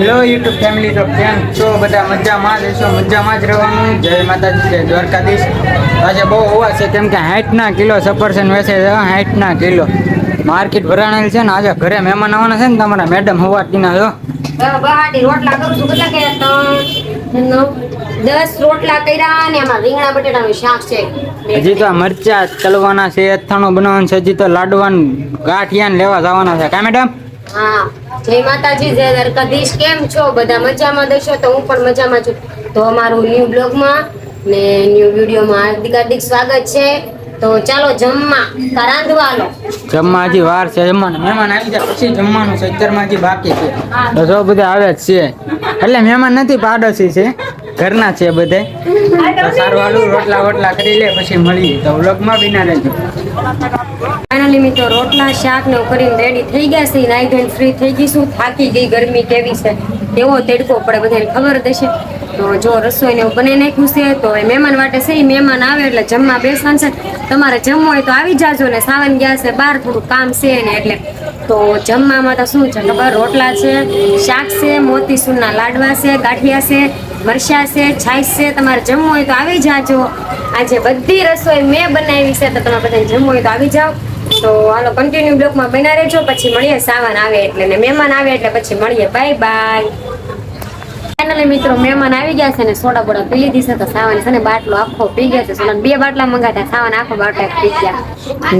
Hello YouTube family, તો કેમ છો બધા? મજામાં જ હશો, મજામાં જ રહેવાનું. જય માતાજી, જય દ્વારકાધીશ. આજે બહુ હોવા છે કેમ કે 60 કિલો સફરજન વેચે છે. 60 કિલો માર્કેટ ભરાણેલ છે ને. આજે ઘરે મહેમાન આવવાના છે ને તમારા મેડમ હોવાતીના જો રોટલા કરું છું. કેટલા કર્યા? 10 રોટલા કર્યા ને એમાં રીંગણા બટેટાનું શાક છે. હજી તો મરચા તલવાના છે, અથાણું બનાવવાનું છે, હજી તો લાડવાન ગાંઠિયા લેવા જવાના છે. કા મેડમ? હા, જય માતાજી, જય દ્વારકાધીશ. કેમ છો બધા? મજામાં દેશો? તો હું પણ મજામાં છું. તો અમારું ન્યુ બ્લોગમાં ને ન્યુ વિડીયોમાં હાર્દિક સ્વાગત છે. તો ચાલો જમવા રાંધવા લો. જમવા હજી વાર છે. જમવાનું મહેમાન આવી જાય પછી જમવાનું છે. અત્યારમાં હજી બાકી છે. તો જો બધા આવે જ છે, એટલે મહેમાન નથી, પાડોશી છે, ઘરના છે બધે. તો સારું હાલું, રોટલા કરી લે પછી મળીએ. તો વ્લોગમાં બિના રહેજો. ફાઇનલી મિત્રો રોટલા શાક ને કરીને રેડી થઈ ગયા છે. નાઈ ધોઈને ફ્રી થઈ ગઈશું. થાકી ગઈ, ગરમી કેવી છે, કેવો તડકો પડે બધાને ખબર જ હશે. તો જો રસોઈ ને એવું બનાવી નાખ્યું છે. તો એ મહેમાન માટે છે, મહેમાન આવે એટલે જમવા બેસવાનું છે. તમારે જમવું હોય તો આવી જાજો ને. સાવન ગયા છે બહાર, થોડું કામ છે ને એટલે. તો જમવામાં તો શું છે ખબર? રોટલા છે, શાક છે, મોતીસૂરના લાડવા છે, ગાંઠિયા છે, મરચા છે, છાશ છે. તમારે જમવું હોય તો આવી જાજો. આજે બધી રસોઈ મેં બનાવી છે, તો તમે બધાને જમવું હોય તો આવી જાઓ. તો હાલો કન્ટિન્યુ બ્લોકમાં બના રહેજો. પછી મળીએ સાવન આવે એટલે ને મહેમાન આવે એટલે પછી મળીએ. Bye bye. ફાઇનલી મિત્રો મહેમાન આવી ગયા છે ને સોડા બોડા પી લીધી છે. તો સાવન છે ને બાટલો આખો પી ગયા છે. સોડા 2 બાટલા મંગાતા, સાવન આખો બાટલો પી ગયા.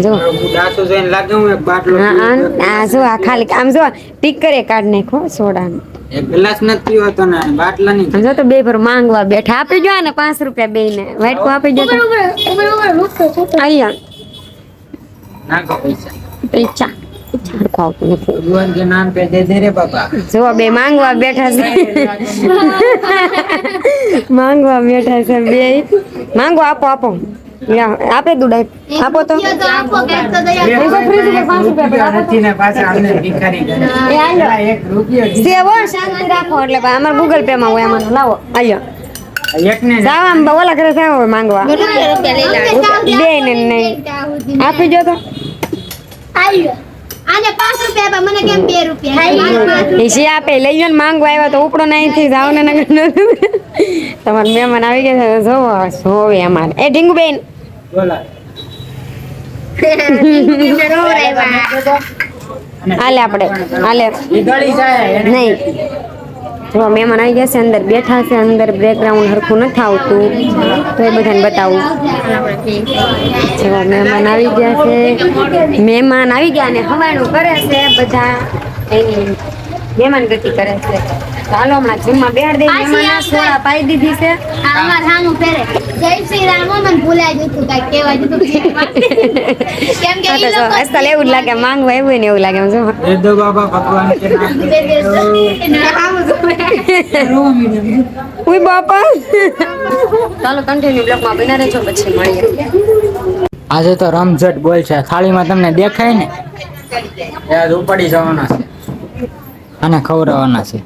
જો દાસો જોઈને લાગે હું એક બાટલો આ જો આ ખાલી આમ જો ટીકરે કાઢ નાખો સોડાનું. એક ગ્લાસ નથી પીવો તો ને બાટલા ની જો તો બે ભર માંગવા બેઠા. આપી જો ને 5 રૂપિયા બે ને વાટકો આપી જો. અહીંયા નાખો પૈસા. પૈસા ભગવાન के नाम पे दे दे रे बाबा. જો બે માંગવા બેઠા છે. માંગવા બેઠા છે બે. માંગો આપો આપો. આપે દુડાઈ આપો તો. શાંતિ રાખો એટલે અમારે ગૂગલ પે માં હોય. આમાં લાવો આયો ઓલા કરે સાવ માંગવા બે ને નહીં આપી જો તો. આને 5 રૂપિયા મને કેમ 2 રૂપિયા ઈસી આપે લઈ ને માંગવા આવ્યા તો ઉપડો નહીં થી જાવ ને નગર તમારા મહેમાન આવી ગયા છે. જોવો જોવે અમારે એ ઢીંગુબેન બોલા હાલે આપણે હાલે ગળી જાય નહીં. જો મહેમાન આવી ગયા છે, અંદર બેઠા છે. અંદર બેકગ્રાઉન્ડ હરખું નથી આવતું તો એ બધાને બતાવું. જો મહેમાન આવી ગયા છે. મહેમાન આવી ગયા ને હવાણું કરે છે બધા. એની મહેમાન ગતિ કરે છે. ચાલો હમણાં જમવા બેહાડ દે. મહેમાન સોડા પાઈ દીધી છે. અમાર હાનું ફેરે જય શ્રી રામ. મને ભૂલાઈ ગયું કાઈ કહેવા દીધું કેમ કે ઈ લોકો અસલ એવું જ લાગે માંગવા એવું ને એવું લાગે. જો दे दो बाबा भगवान के नाम पे. ઉઈ બાપા. ચાલો કન્ટિન્યુ બ્લોકમાં બના રહેજો પછી મળીએ. આજે તો રમઝટ બોલ છે. થાળીમાં તમને દેખાય ને એ આજ ઉપાડી જવાના છે અને ખવડાવવાના છે.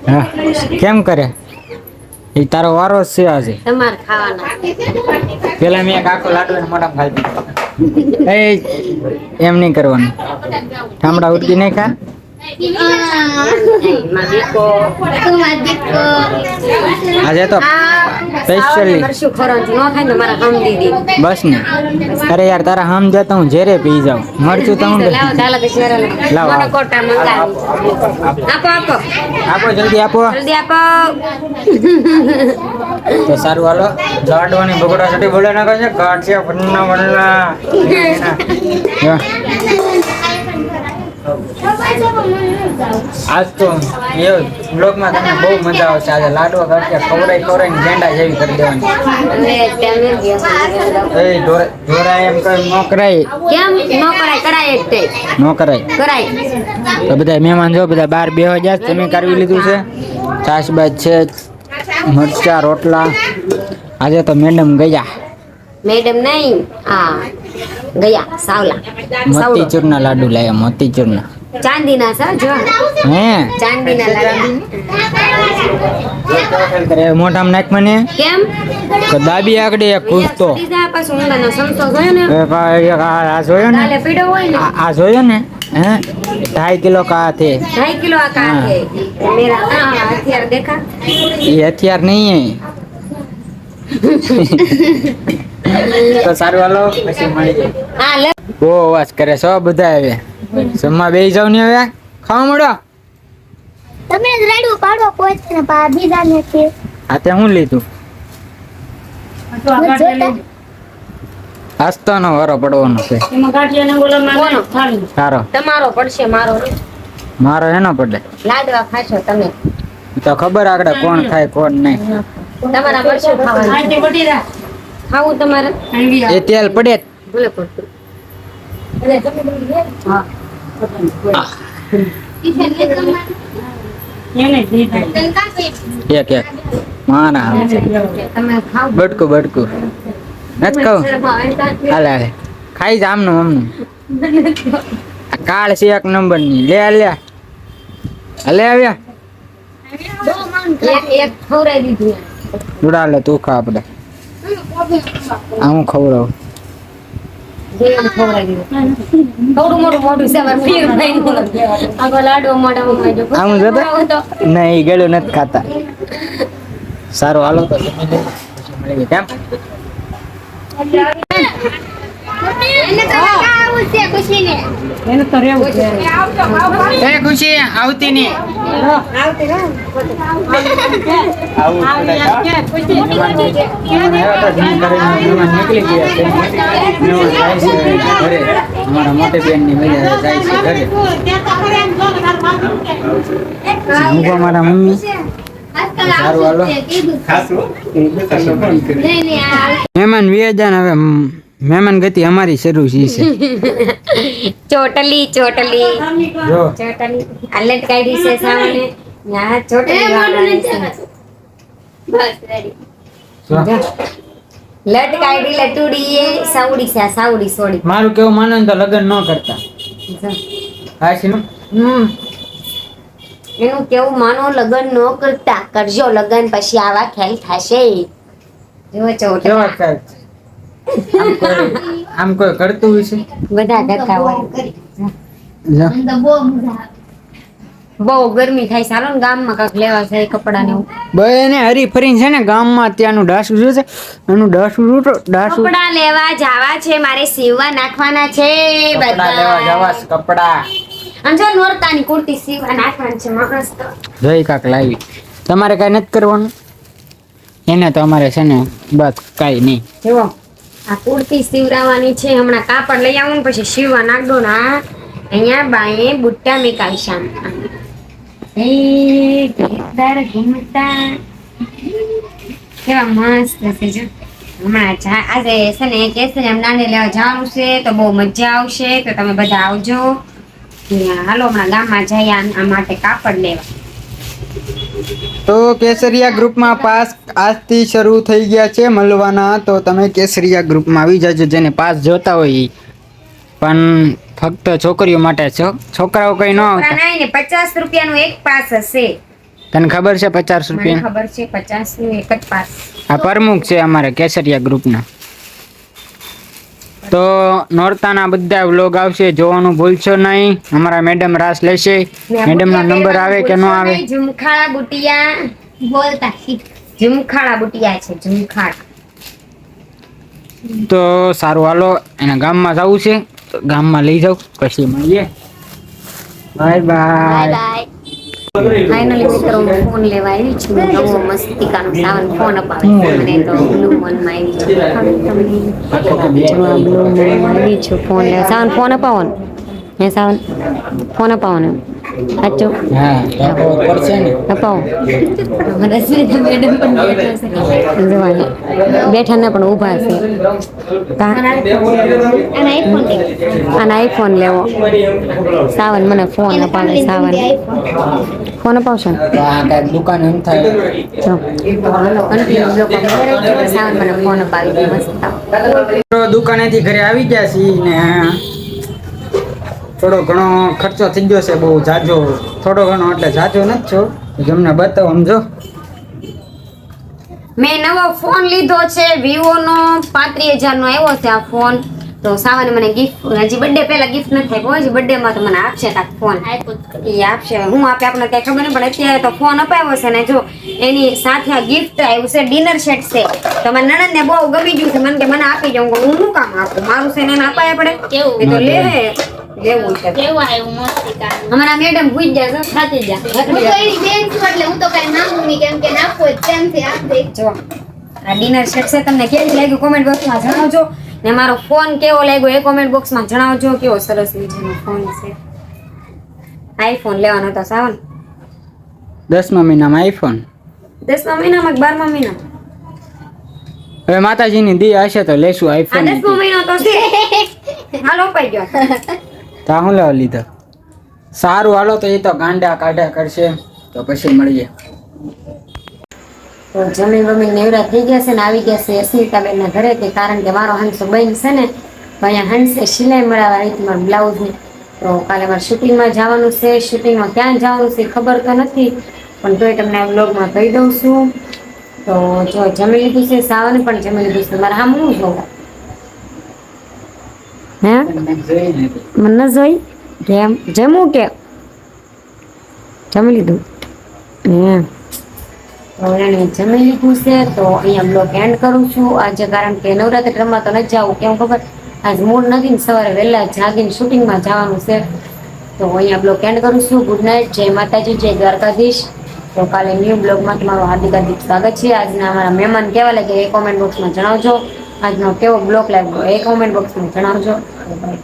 હા, કેમ કરે? એ તારો વારો જ છે આજે. તમારે ખાવાના પેલા મેં એક આખો લાડવો મોઢામાં ખાઈ દીધો. એમ નહીં કરવાનું. ઠામડા ઉડકી નહીં ખા. આજે તો સ્પેશિયલી મરચું ખોરંચું ન ખાય ને મારા હમ દીદી. બસ ને. અરે યાર તારા હમ જતા હું ઝેરે પી જાઉં. મરચું તો હું લાવો ચાલો કે શેર લાવો. મને કોટા મંગાવી. આપો આપો આપો જલ્દી આપો. જલ્દી આપો. તો સારું હાલો. લાડવાની ભગોડા સાથે બોલે નાખે છે. કાટ છે વન્ના વન્ના. આજ તો એ બ્લોગમાં તમને બહુ મજા આવશે. આજે લાડવા કાઢ્યા ખવડાવીને ગેંડા જેવી કરી દેવાની. એ ઢોરા એમ કઈ ન કરાય. કેમ નો કરાય? કરાય એક તે ન કરાય. કરાય. તો બધા મહેમાન જો બધા બહાર બેહવા જાય. તમે કરવી લીધું છે. છાશ બાજ છે, મરચા રોટલા. આજે તો મેડમ ગયા. મેડમ નહીં આ ગયા સાવલા. મોતીચૂરના લાડુ લાયા. મોતીચૂરના ચાંદીના છે જો હે ચાંદીના લાગે મોઢામાં નાખ મને કેમ તો દાબી આગળ એક કૂદતો સીધા પાછું ઊંડાનો સંતો જોયો ને આ જોયો ને કાલે પીડો હોય ને આ જોયો ને હે 2.5 કિલો કા થે 2.5 કિલો આ કા है मेरा हथियार देखा ये हथियार नहीं है તો સારું હાલો પછી મળી જાય હા લે બહુ અવાજ કરે છો બધા હવે જમવા બેસી જાવ ને હવે ખાવા મળો તમે જ રેડું પાડો પહોંચે ને બીજા ને કે આ તે હું લીધું આસ્તાનો વારો પડવાનો છે કોનો? સારો તમારો પડશે મારો નહીં. મારો એનો પડે લાડવા ખાશો તમે તો ખબર આગળ કોણ ખાય કોણ નહીં તમારા પડશે ખાવાનું ખાવું તમારે એ તેલ પડે જ. ભલે પડતું હા એક એક માના આવે છે તમે ખાવ બટકું બટકું નથી કહું હાલે હાલે ખાઈ જા આમનું આમનું આ કાળ છે એક નંબર ની લે લે હલે આવ્યા એક ખવડાવી દીધું જોડા લે તું ખા આપણે આ હું ખવડાવું જેમ ખવડાવી દીધું થોડું મોટું મોટું છે અમારે ફીર ભાઈનું આગળ લાડવો મોઢામાં ખાઈ જાઓ. આમ જતો ખવડાવો તો. નહીં ગળ્યું નથી ખાતા સારું હાલો તો જમી લઈએ. પછી મળીએ. કેમ એને તો આવું છે ખુશીને એ ખુશી આવતી નહીં નીકળી ગયા છે ઘરે અમારા મોટી બેન ની મજા જાય છે ઘરે હું મારા મમ્મી સારું હાલો મહેમાન વ્યાજાન હવે મહેમાન ગતિ અમારી શરૂ છે ચોટલી ચોટલી જો ચોટલી આલેટ કાઢી છે સામને ના ચોટલી વાળવાની છે બસ રેડી જો. લટ કાઢી લટુડી એ સાવડી છે આ સાવડી સોડી મારું કેવું માનો ને તો લગ્ન ન કરતા હા શીનું એનું કેવું માનો લગન ન કરતા કરજો લગન પછી આવા ખેલ થશે જો કેવો ચોટલા ખ્યાલ છે? આમ કોઈ કરતું હોય છે બધા કરતા હોય જો. મને તો બહુ મજા આવે બહુ ગરમી થાય ચાલો ને ગામમાં કાંક લેવા જાય કપડા ને એવું બને હરી ફરીને છે ને ગામમાં ત્યાંનું ડાસું જોશે એનું ડાસું ડાસું કપડા લેવા જાવા છે મારે સીવવા નાખવાના છે કપડા લેવા જવા છે, કપડા આમ જો નોરતાની કુર્તી સીવવા નાખવાની છે માણસ તો જોઈ કાક લાવી તમારે કઈ નથી કરવાનું એને તો અમારે છે ને બસ કઈ નહીં જુઓ આ કુર્તી સીવરાવાની છે હમણાં કાપડ લઈ આવું ને પછી સીવવા નાખ દો ને આ અહીંયા બાએ બુટ્ટા મેં કાઢ્યા એ ઘેરદાર ઘૂમતા કેવા મસ્ત છે જો હમણાં આજે છે ને કેસરી આમ નાની લેવા જવાનું છે તો બહુ મજા આવશે તો તમે બધા આવજો હાલો હમણાં ગામમાં જઈએ આ માટે કાપડ લેવા તો કેસરિયા ગ્રુપમાં પાસ આજથી શરૂ થઈ ગયા છે મળવાના તો તમે કેસરિયા ગ્રુપમાં આવી જજો જેને પાસ જોતા હોય ઈ. પણ ફક્ત છોકરીઓ માટે છે છોકરાઓ કઈ ન આવતા નહીં ને 50 રૂપિયાનું એક પાસ હશે તને ખબર છે 50 મને રૂપિયા ખબર છે 50 નું એક જ પાસ આ પ્રમુખ છે અમારે કેસરિયા ગ્રુપના તો નોરતાના બધા વ્લોગ આવશે જોવાનું ભૂલશો નહીં અમારા મેડમ રાસ લેશે મેડમનો નંબર આવે કે ન આવે ઝુમખાળા બુટિયા બોલતા શીખ ઝુમખાળા બુટિયા છે ઝુમખાળા તો સારું હાલો એના ગામમાં જવું છે તો ગામમાં લઈ જાઉં પછી મળીએ bye bye bye bye finally મિત્રો હું ફોન લેવા આવી છું નવો મસ્તિકાનો સાવન ફોન અપાવે છે મને તો બ્લુ મનમાં આવી છે જો આ બ્લુ મનમાં આવી છું ફોન લેવા સાવન ફોન અપાવો ને હે સાવન ફોન અપાવો ને સાચો હા પડશે ને અપાવો રશ્મિતા મેડમ પણ બેઠા ને પણ ઊભા છે અને આઈફોન અને આઈફોન લેવો સાવન મને ફોન અપાવે સાવન ફોન અપાવશો ને તો આ કાંઈક દુકાન એમ થાય જો હાલો કન્ટિન્યુ બ્લોક સાવન મને ફોન અપાવી દે મસ્ત તો દુકાનેથી ઘરે આવી ગયા છીએ ને થોડો ઘણો ખર્ચો થઈ ગયો છે, બહુ જાજો થોડો ઘણો એટલે જાજો નથી છો. તમને બતાવો સમજો. મેં નવો ફોન લીધો છે વિવો નો 35,000 નો આવ્યો છે આ ફોન. તો સાવાને મને ગિફ્ટ હજી બર્થડે પહેલા ગિફ્ટ નથી આપ્યો, હજી બર્થડે માં તો મને આપશે કાંઈક ફોન. એ આપશે, હું આપે આપણને કઈ ખબર નહીં, પણ અત્યારે તો ફોન અપાવ્યો છે ને જો એની સાથે આ ગિફ્ટ આવ્યું છે ડિનર સેટ છે. તો મારા નણંદને બહુ ગમી ગયું છે, મને કે મને આપી જાઉં. હું શું કામ આપું, મારું છે ને એને અપાય પડે. કેવું? એ તો લે લેવું છે. કેવું આવ્યું મસ્તી કામ. અમારા મેડમ ભૂઈ જાય છે, થાકી જાય. હું તો એની બેન છું એટલે હું તો કઈ નાખું નહીં, કેમ કે નાખવું હોય ત્યાંથી આપ દે. જો આ ડિનર સેટ છે, તમને કેવું લાગ્યું કોમેન્ટ બોક્સમાં જણાવજો. ને મારો ફોન કેવો લાગ્યો એ કોમેન્ટ બોક્સમાં જણાવજો. કેવો સરસ મજાનો ફોન છે. આઈફોન લેવાનો હતો સાવન 10મા મહિનામાં આઈફોન. 10મા મહિનામાં કે 12મા મહિનામાં? હવે માતાજીની દી હશે તો લેશું આ આઈફોન. 10મો મહિનો તો છે. હાલો પાઈ ગયો. તા હું લેવા લીધા. સારું હાલો, તો એ તો ગાંડા કાઢ્યા કરશે, તો પછી મળીએ. તો જમીન બમીન નેવરા થઈ ગયા છે ને આવી ગયા છે અસ્મિતાબેન ના ઘરે. કે કારણ કે મારો હંસો બહેન છે ને તો અહીંયા હંસે સિલાઈ મળાવવા આવી હતી મારા બ્લાઉઝની. તો કાલે મારે શૂટિંગમાં જવાનું છે. શૂટિંગમાં ક્યાં જવાનું છે ખબર તો નથી, પણ તોય તમને આ બ્લોગમાં કહી દઉં છું. તો જો જમી લીધું છે, સાવને પણ જમી લીધું છે. મારે આમ હું જોઉં હે મને ન જોઈ કેમ જમું કે જમી લીધું હે. તો એને જમી લીધું છે. તો અહીંયા બ્લોગ એન્ડ કરું છું આજે, કારણ કે નવરાત્રી રમવા તો નથી જવું, કેમ ખબર આજ મૂડ નથી ને સવારે વહેલા જાગીને શૂટિંગમાં જવાનું છે. તો અહીંયા બ્લોગ એન્ડ કરું છું. ગુડ નાઇટ, જય માતાજી, જય દ્વારકાધીશ. તો કાલે ન્યૂ બ્લોગમાં તમારું હાર્દિક હાર્દિક સ્વાગત છે. આજના અમારા મહેમાન કેવા લાગે એ કોમેન્ટ બોક્સમાં જણાવજો. આજનો કેવો બ્લોગ લાગ્યો એ કોમેન્ટ બોક્સમાં જણાવજો. બાય.